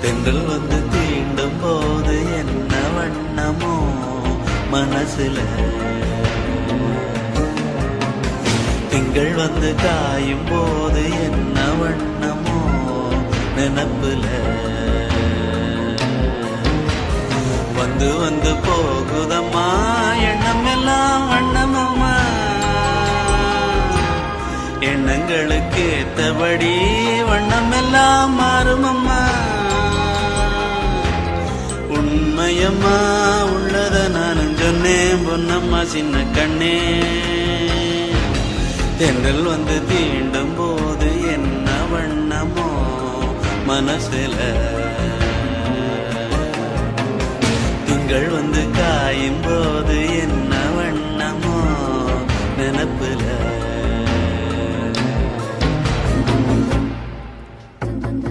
தென்றல் வந்து தீண்டும் போது என்ன வண்ணமோ மனசுல, திங்கள் வந்து காயும் போது என்ன வண்ணமோ நினப்புல, வந்து வந்து போகுதம்மா எண்ணம் எல்லாம் வண்ணமம்மா, எண்ணங்களுக்கு ஏத்தபடி வண்ணம் எல்லாம் மாறுமம்மா. உண்மையம்மா உள்ளத நானும் சொன்னேன் பொன்னம்மா சின்ன கண்ணே, தென்றல் வந்து தீண்டும் போது என்ன வண்ணமோ மனசுல, திங்கள் வந்து காயும் போது என்ன